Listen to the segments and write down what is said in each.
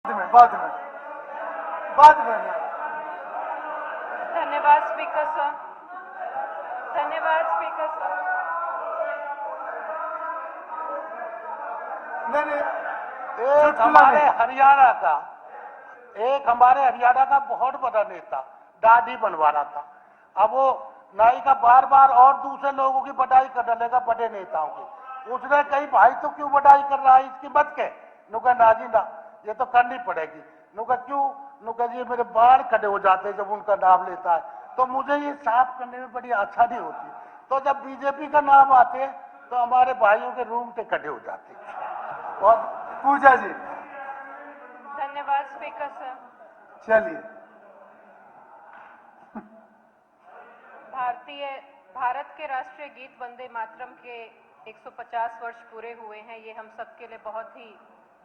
बाद में धन्यवाद स्पीकर सर। धन्यवाद स्पीकर सर। नहीं एक हमारे हरियाणा का बहुत बड़ा नेता दाढ़ी बनवा रहा था। अब वो नाई का बार बार और दूसरे लोगों की बड़ाई कर डालेगा, बड़े नेताओं की। उसने कही भाई तो क्यों बड़ाई कर रहा है इसकी, मत के नुका नाजी ना, ये तो करनी पड़ेगी। नुका क्यों, नुका जी मेरे बाल खड़े हो जाते जब उनका नाम लेता है, तो मुझे ये साफ करने में बड़ी आसानी होती। तो जब बीजेपी का नाम आते तो हमारे भाइयों के रूम पे खड़े हो जाते। और पूजा जी धन्यवाद स्पीकर सर। चलिए, भारत के राष्ट्रीय गीत वंदे मातरम के 150 वर्ष पूरे हुए हैं। ये हम सबके लिए बहुत ही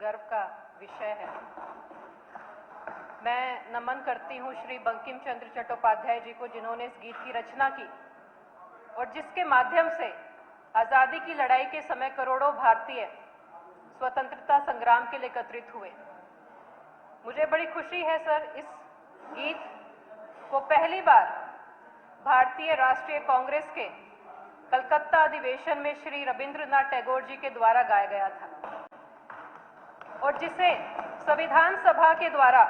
गर्व का विषय है। मैं नमन करती हूँ श्री बंकिम चंद्र चट्टोपाध्याय जी को, जिन्होंने इस गीत की रचना की और जिसके माध्यम से आज़ादी की लड़ाई के समय करोड़ों भारतीय स्वतंत्रता संग्राम के लिए एकत्रित हुए। मुझे बड़ी खुशी है सर, इस गीत को पहली बार भारतीय राष्ट्रीय कांग्रेस के कलकत्ता अधिवेशन में श्री रविंद्रनाथ टैगोर जी के द्वारा गाया गया था और जिसे संविधान सभा के द्वारा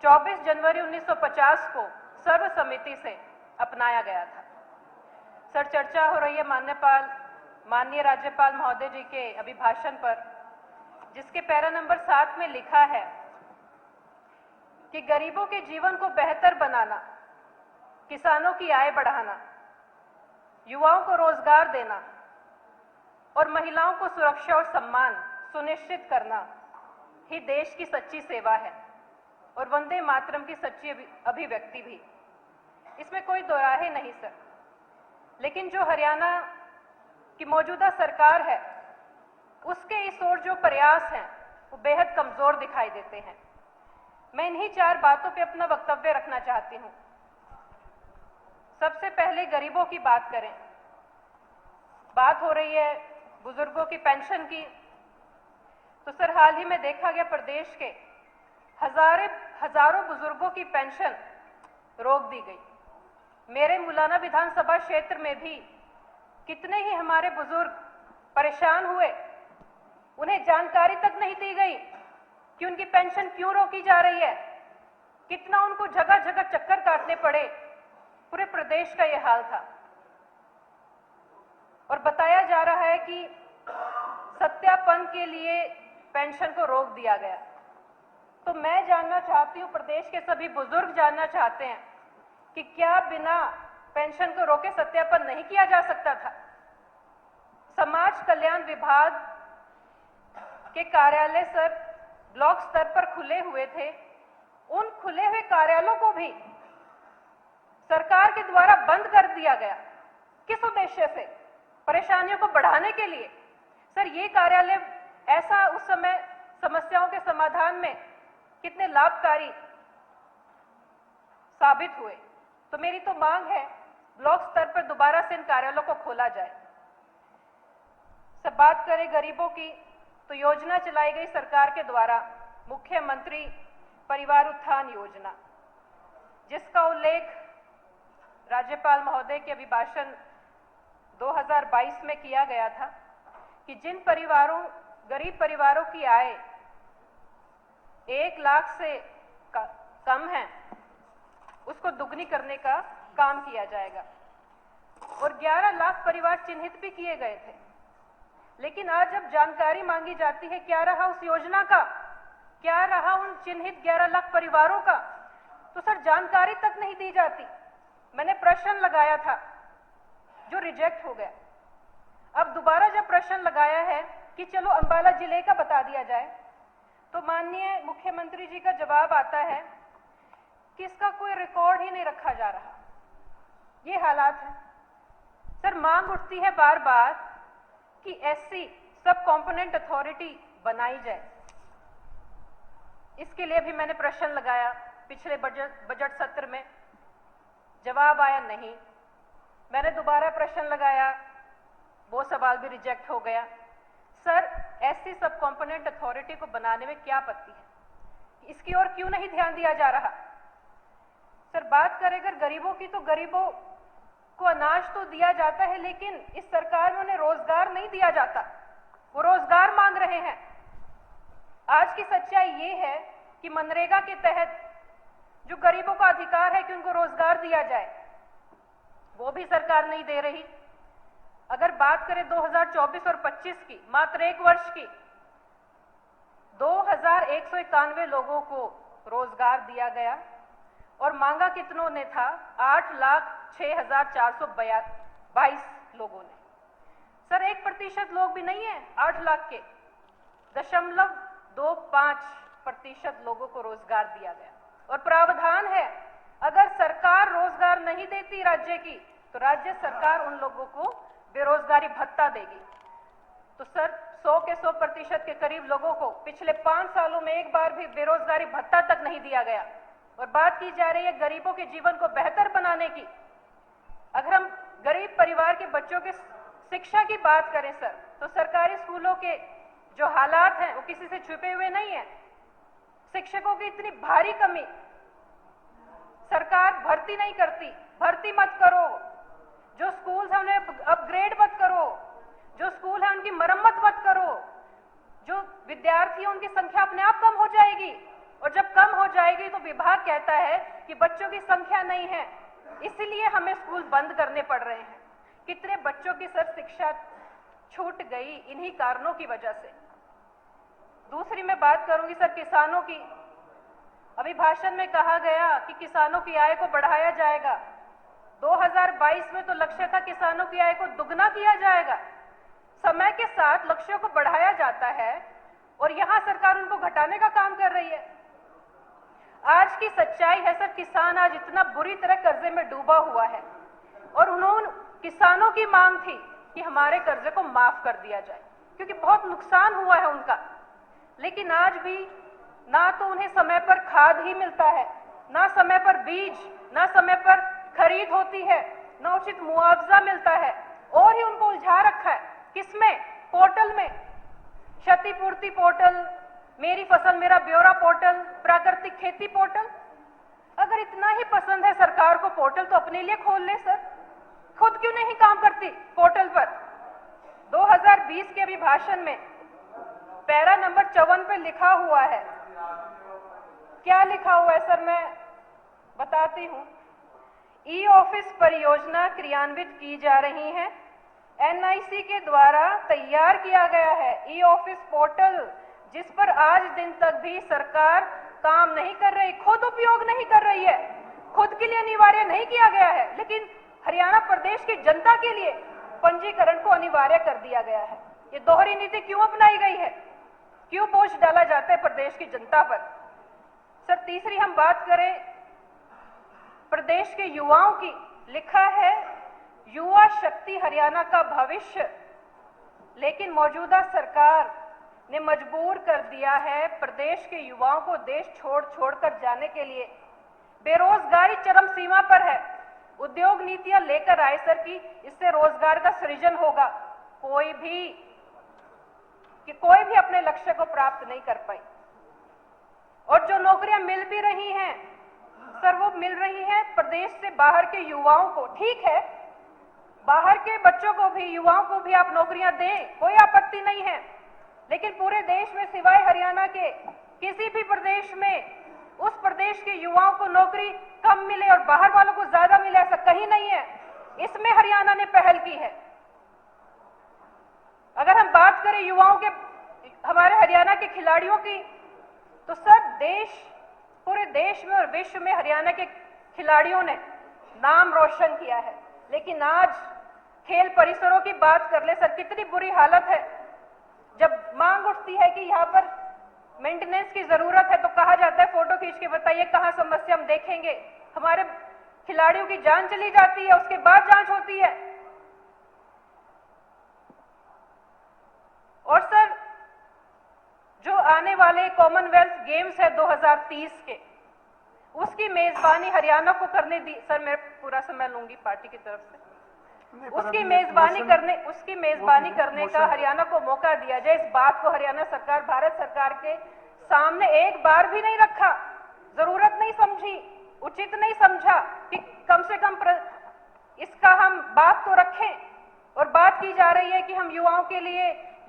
24 जनवरी 1950 को सर्वसम्मति से अपनाया गया था। सर, चर्चा हो रही है माननीय राज्यपाल महोदय जी के अभिभाषण पर, जिसके पैरा नंबर 7 में लिखा है कि गरीबों के जीवन को बेहतर बनाना, किसानों की आय बढ़ाना, युवाओं को रोजगार देना और महिलाओं को सुरक्षा और सम्मान सुनिश्चित करना ही देश की सच्ची सेवा है और वंदे मातरम की सच्ची अभिव्यक्ति भी। इसमें कोई दो राय नहीं सर। लेकिन जो हरियाणा की मौजूदा सरकार है, उसके इस ओर जो प्रयास हैं वो बेहद कमजोर दिखाई देते हैं। मैं इन्हीं 4 बातों पे अपना वक्तव्य रखना चाहती हूँ। सबसे पहले गरीबों की बात करें। बात हो रही है बुजुर्गों की पेंशन की, तो सर हाल ही में देखा गया प्रदेश के हजारों बुजुर्गों की पेंशन रोक दी गई। मेरे मुलाना विधानसभा क्षेत्र में भी कितने ही हमारे बुजुर्ग परेशान हुए, उन्हें जानकारी तक नहीं दी गई कि उनकी पेंशन क्यों रोकी जा रही है। कितना उनको जगह जगह चक्कर काटने पड़े। पूरे प्रदेश का यह हाल था और बताया जा रहा है कि सत्यापन के लिए पेंशन को रोक दिया गया। तो मैं जानना चाहती हूं, प्रदेश के सभी बुजुर्ग जानना चाहते हैं कि क्या बिना पेंशन को रोके सत्यापन नहीं किया जा सकता था। समाज कल्याण विभाग के कार्यालय सर ब्लॉक स्तर पर खुले हुए थे। उन खुले हुए कार्यालयों को भी सरकार के द्वारा बंद कर दिया गया। किस उद्देश्य से? परेशानियों को बढ़ाने के लिए। सर, ये कार्यालय ऐसा उस समय समस्याओं के समाधान में कितने लाभकारी साबित हुए। तो मेरी तो मांग है ब्लॉक स्तर पर दोबारा से इन कार्यालयों को खोला जाए। सब बात करें गरीबों की, तो योजना चलाई गई सरकार के द्वारा, मुख्यमंत्री परिवार उत्थान योजना, जिसका उल्लेख राज्यपाल महोदय के अभिभाषण 2022 में किया गया था कि जिन गरीब परिवारों की आय 1 लाख से कम है, उसको दुगनी करने का काम किया जाएगा और 11 लाख परिवार चिन्हित भी किए गए थे। लेकिन आज जब जानकारी मांगी जाती है क्या रहा उस योजना का, क्या रहा उन चिन्हित 11 लाख परिवारों का, तो सर जानकारी तक नहीं दी जाती। मैंने प्रश्न लगाया था जो रिजेक्ट हो गया। अब दोबारा जब प्रश्न लगाया है कि चलो अंबाला जिले का बता दिया जाए, तो माननीय मुख्यमंत्री जी का जवाब आता है कि इसका कोई रिकॉर्ड ही नहीं रखा जा रहा। ये हालात है सर। मांग उठती है बार बार कि एससी सब कॉम्पोनेंट अथॉरिटी बनाई जाए। इसके लिए भी मैंने प्रश्न लगाया पिछले बजट सत्र में, जवाब आया नहीं। मैंने दोबारा प्रश्न लगाया, वो सवाल भी रिजेक्ट हो गया। सर, एससी सब कॉम्पोनेंट अथॉरिटी को बनाने में क्या आपत्ति है? इसकी ओर क्यों नहीं ध्यान दिया जा रहा? सर, बात करें अगर गरीबों की, तो गरीबों को अनाज तो दिया जाता है, लेकिन इस सरकार में उन्हें रोजगार नहीं दिया जाता। वो रोजगार मांग रहे हैं। आज की सच्चाई ये है कि मनरेगा के तहत जो गरीबों का अधिकार है कि उनको रोजगार दिया जाए, वो भी सरकार नहीं दे रही। अगर बात करें 2024 और 25 की, मात्र एक वर्ष की, 2191 लोगों को रोजगार दिया गया और मांगा कितनों ने था? 8,06,422 लोगों ने। सर, 1% लोग भी नहीं है 8 लाख के, 0.25% लोगों को रोजगार दिया गया। और प्रावधान है, अगर सरकार रोजगार नहीं देती राज्य की, तो राज्य सरकार उन लोगों को बेरोजगारी भत्ता देगी। तो सर, 100 के 100% के करीब लोगों को पिछले 5 सालों में एक बार भी बेरोजगारी भत्ता तक नहीं दिया गया। और बात की जा रही है गरीबों के जीवन को बेहतर बनाने की। अगर हम गरीब परिवार के बच्चों के शिक्षा की बात करें सर, तो सरकारी स्कूलों के जो हालात हैं वो किसी से छुपे हुए नहीं है। शिक्षकों की इतनी भारी कमी, सरकार भर्ती नहीं करती। भर्ती मत करो, जो स्कूल है उन्हें अपग्रेड मत करो, जो स्कूल है उनकी मरम्मत मत करो। जो विद्यार्थी है उनकी संख्या अपने आप कम हो जाएगी, और जब कम हो जाएगी तो विभाग कहता है कि बच्चों की संख्या नहीं है, इसलिए हमें स्कूल बंद करने पड़ रहे हैं। कितने बच्चों की सर शिक्षा छूट गई इन्हीं कारणों की वजह से। दूसरी मैं बात करूंगी सर किसानों की। अभी भाषण में कहा गया कि किसानों की आय को बढ़ाया जाएगा। 2022 में तो लक्ष्य था किसानों की आय को दुगना किया जाएगा। समय के साथ लक्ष्यों को बढ़ाया जाता है और यहां सरकार उनको घटाने का काम कर रही है। आज की सच्चाई है सर, किसान आज इतना बुरी तरह कर्जे में डूबा हुआ है और उन्होंने किसानों की मांग थी कि हमारे कर्जे को माफ कर दिया जाए, क्योंकि बहुत नुकसान हुआ है उनका। लेकिन आज भी ना तो उन्हें समय पर खाद ही मिलता है, ना समय पर बीज, ना समय पर खरीद होती है, ना उचित मुआवजा मिलता है, और ही उनको उलझा रखा है। किसमें? पोर्टल में। क्षतिपूर्ति पोर्टल, मेरी फसल मेरा ब्यौरा पोर्टल, प्राकृतिक खेती पोर्टल। अगर इतना ही पसंद है सरकार को पोर्टल, तो अपने लिए खोल ले सर। खुद क्यों नहीं काम करती पोर्टल पर? 2020 के अभिभाषण में पैरा नंबर 54 पे लिखा हुआ है, क्या लिखा हुआ है सर, मैं बताती हूं। ई ऑफिस परियोजना क्रियान्वित की जा रही है। एनआईसी के द्वारा तैयार किया गया है ई ऑफिस पोर्टल, जिस पर आज दिन तक भी सरकार काम नहीं कर रही, खुद उपयोग नहीं कर रही है, खुद के लिए अनिवार्य नहीं किया गया है, लेकिन हरियाणा प्रदेश की जनता के लिए पंजीकरण को अनिवार्य कर दिया गया है। ये दोहरी नीति क्यों अपनाई गई है? क्यों बोझ डाला जाता है प्रदेश की जनता पर? सर, तीसरी हम बात करें प्रदेश के युवाओं की, लिखा है युवा शक्ति हरियाणा का भविष्य, लेकिन मौजूदा सरकार ने मजबूर कर दिया है प्रदेश के युवाओं को देश छोड़कर जाने के लिए। बेरोजगारी चरम सीमा पर है। उद्योग नीतियां लेकर आए सर कि इससे रोजगार का सृजन होगा, कोई भी अपने लक्ष्य को प्राप्त नहीं कर पाई। और जो नौकरियां मिल भी रही हैं सर, वो मिल रही हैं प्रदेश से बाहर के युवाओं को। ठीक है, बाहर के बच्चों को भी, युवाओं को भी आप नौकरियां दें, कोई आपत्ति नहीं है, लेकिन पूरे देश में सिवाय हरियाणा के किसी भी प्रदेश में उस प्रदेश के युवाओं को नौकरी कम मिले और बाहर वालों को ज्यादा मिले, ऐसा कहीं नहीं है। इसमें हरियाणा ने पहल की है। अगर हम बात करें युवाओं के, हमारे हरियाणा के खिलाड़ियों की, तो सर पूरे देश में और विश्व में हरियाणा के खिलाड़ियों ने नाम रोशन किया है। लेकिन आज खेल परिसरों की बात कर ले सर, कितनी बुरी हालत है। जब मांग उठती है कि यहाँ पर मेंटेनेंस की जरूरत है, तो कहा जाता है फोटो खींच के बताइए कहां समस्या, हम देखेंगे। हमारे खिलाड़ियों की जान चली जाती है, उसके बाद जांच होती है। और सर, जो आने वाले कॉमनवेल्थ गेम्स है 2030 के, उसकी मेजबानी हरियाणा को करने दी। सर, मैं पूरा समय लूंगी पार्टी की तरफ से। उसकी मेजबानी करने का हरियाणा को मौका दिया जाए। इस बात को हरियाणा सरकार, भारत सरकार के सामने एक बार भी नहीं रखा, जरूरत नहीं समझी, उचित नहीं समझा कि कम से कम इसका हम बात तो रखें। और बात की जा रही है कि हम युवाओं के लिए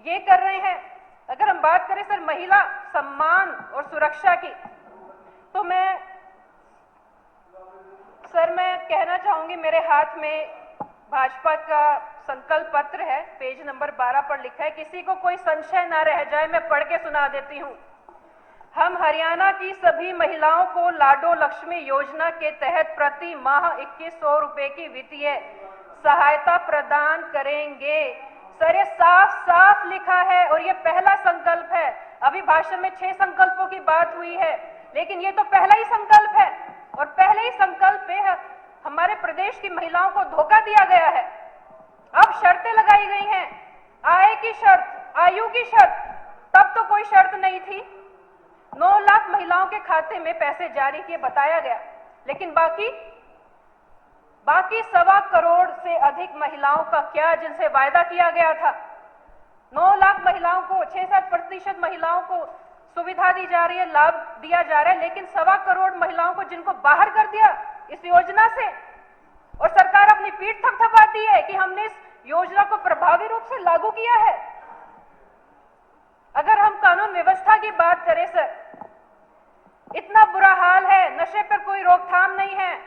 ये कर रहे हैं। अगर हम बात करें सर महिला सम्मान और सुरक्षा की, तो मैं कहना चाहूंगी, मेरे हाथ में भाजपा का संकल्प पत्र है, पेज नंबर 12 पर लिखा है, किसी को कोई संशय ना रह जाए, मैं पढ़ के सुना देती हूं। हम हरियाणा की सभी महिलाओं को लाडो लक्ष्मी योजना के तहत प्रति माह 2100 रुपए की वित्तीय सहायता प्रदान करेंगे। सर ये साफ साफ लिखा है और ये पहला संकल्प है। अभी भाषण में 6 संकल्पों की बात हुई है, लेकिन ये तो पहला ही संकल्प है और पहले ही संकल्प पे हमारे प्रदेश की महिलाओं को धोखा दिया गया है। अब शर्तें लगाई गई हैं, आय की शर्त, आयु की शर्त, तब तो कोई शर्त नहीं थी। 9 लाख महिलाओं के खाते में पैसे जारी किए बताया गया, लेकिन बाकी 1.25 करोड़ से अधिक महिलाओं का क्या, जिनसे वायदा किया गया था। 9 लाख महिलाओं को, 6-7% महिलाओं को सुविधा दी जा रही है, लाभ दिया जा रहा है, लेकिन 1.25 करोड़ महिलाओं को जिनको बाहर कर दिया इस योजना से, और सरकार अपनी पीठ थपथपाती है कि हमने इस योजना को प्रभावी रूप से लागू किया है। अगर हम कानून व्यवस्था की बात करें सर, इतना बुरा हाल है, नशे पर कोई रोकथाम नहीं है,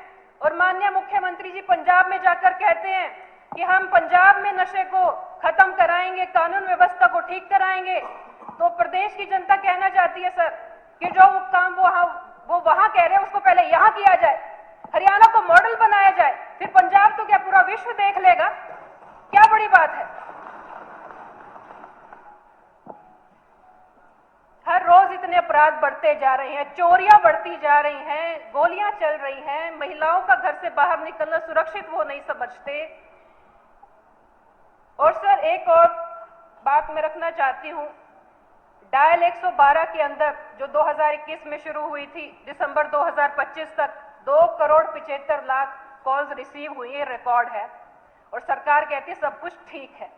और माननीय मुख्यमंत्री जी पंजाब में जाकर कहते हैं कि हम पंजाब में नशे को खत्म कराएंगे, कानून व्यवस्था को ठीक कराएंगे। तो प्रदेश की जनता कहना चाहती है सर कि जो काम वो वहां कह रहे हैं उसको पहले यहां किया जाए, हरियाणा को मॉडल बनाया जाए, फिर पंजाब तो क्या पूरा विश्व देख लेगा। क्या बड़ी बात है। हर रोज इतने अपराध बढ़ते जा रहे हैं, चोरियां बढ़ती जा रही हैं, गोलियां चल रही हैं, महिलाओं का घर से बाहर निकलना सुरक्षित वो नहीं समझते। और सर एक और बात मैं रखना चाहती हूं, डायल 112 के अंदर जो 2021 में शुरू हुई थी, दिसंबर 2025 तक 2,75,00,000 कॉल्स रिसीव हुई, ये रिकॉर्ड है, और सरकार कहती है सब कुछ ठीक है।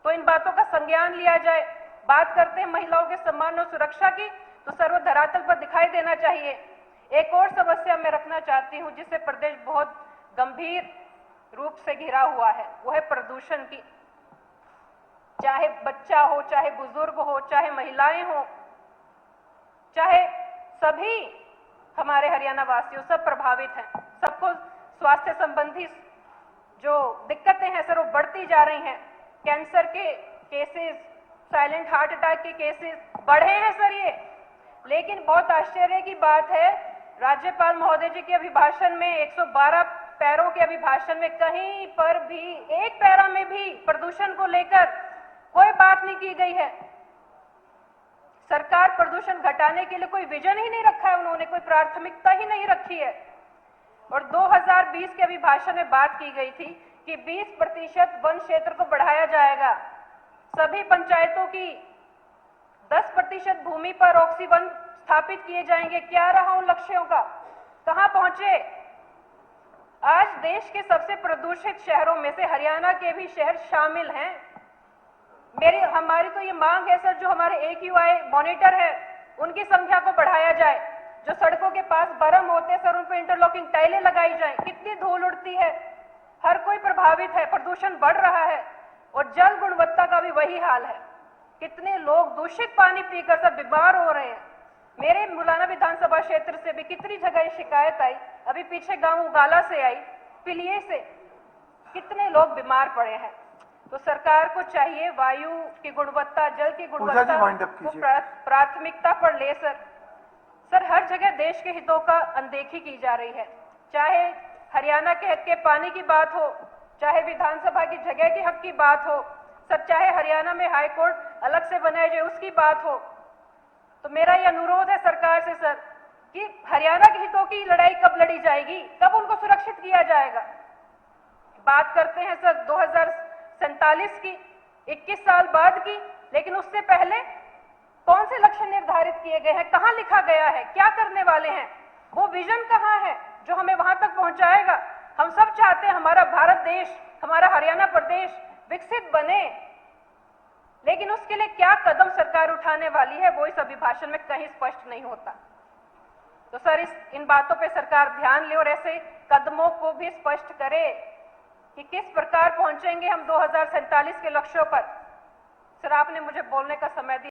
तो इन बातों का संज्ञान लिया जाए। बात करते हैं महिलाओं के सम्मान और सुरक्षा की, तो सर्व धरातल पर दिखाई देना चाहिए। एक और समस्या मैं रखना चाहती हूं जिससे प्रदेश बहुत गंभीर रूप से घिरा हुआ है, वो है प्रदूषण की। चाहे बच्चा हो, चाहे बुजुर्ग हो, चाहे महिलाएं हो, चाहे सभी हमारे हरियाणा वासियों, सब प्रभावित हैं। सबको स्वास्थ्य संबंधी जो दिक्कतें हैं सर वो बढ़ती जा रही हैं। कैंसर के केसेस, साइलेंट हार्ट अटैक के केसेस बढ़े हैं सर ये। लेकिन बहुत आश्चर्य की बात है, राज्यपाल महोदय जी के अभिभाषण में 112 पैरों के अभिभाषण में कहीं पर भी, एक पैरा में भी प्रदूषण को लेकर कोई बात नहीं की गई है। सरकार प्रदूषण घटाने के लिए कोई विजन ही नहीं रखा है, उन्होंने कोई प्राथमिकता ही नहीं रखी है। और 2020 के अभिभाषण में बात की गई थी कि 20% वन क्षेत्र को बढ़ाया जाएगा, सभी पंचायतों की 10% भूमि पर ऑक्सी वन स्थापित किए जाएंगे। क्या रहा उन लक्ष्यों का, कहां पहुंचे? आज देश के सबसे प्रदूषित शहरों में से हरियाणा के भी शहर शामिल हैं। हमारी तो ये मांग है सर, जो हमारे AQI मॉनिटर है उनकी संख्या को बढ़ाया जाए। जो सड़कों के पास बरम होते हैं सर, उन पर इंटरलॉकिंग टाइलें लगाई जाए। कितनी धूल उड़ती है, हर कोई प्रभावित है, प्रदूषण बढ़ रहा है। और जल गुणवत्ता का भी वही हाल है, कितने लोग दूषित पानी पीकर सब बीमार हो रहे हैं। मेरे मुलाना विधानसभा क्षेत्र से भी कितनी जगह शिकायत आई, अभी पीछे गांव उगाला से आई, पिलिये से, कितने लोग बीमार पड़े हैं। तो सरकार को चाहिए वायु की गुणवत्ता, जल की गुणवत्ता को प्राथमिकता पर ले सर हर जगह देश के हितों का अनदेखी की जा रही है। चाहे हरियाणा के हक के पानी की बात हो, चाहे विधानसभा की जगह के हक की बात हो सर, चाहे हरियाणा में हाई कोर्ट अलग से बनाए जाए उसकी बात हो। तो मेरा ये अनुरोध है सरकार से सर कि हरियाणा के हितों की लड़ाई कब लड़ी जाएगी, कब उनको सुरक्षित किया जाएगा। बात करते हैं सर 2047 की, 21 साल बाद की, लेकिन उससे पहले कौन से लक्ष्य निर्धारित किए गए हैं, कहां लिखा गया है, क्या करने वाले हैं, वो विजन कहां है जो हमें वहां तक पहुंचाएगा। हम सब चाहते हैं हमारा भारत देश, हमारा हरियाणा प्रदेश विकसित बने, लेकिन उसके लिए क्या कदम सरकार उठाने वाली है वो इस अभिभाषण में कहीं स्पष्ट नहीं होता। तो सर इन बातों पे सरकार ध्यान ले और ऐसे कदमों को भी स्पष्ट करे कि किस प्रकार पहुंचेंगे हम 2047 के लक्ष्यों पर। सर आपने मुझे बोलने का समय दिया।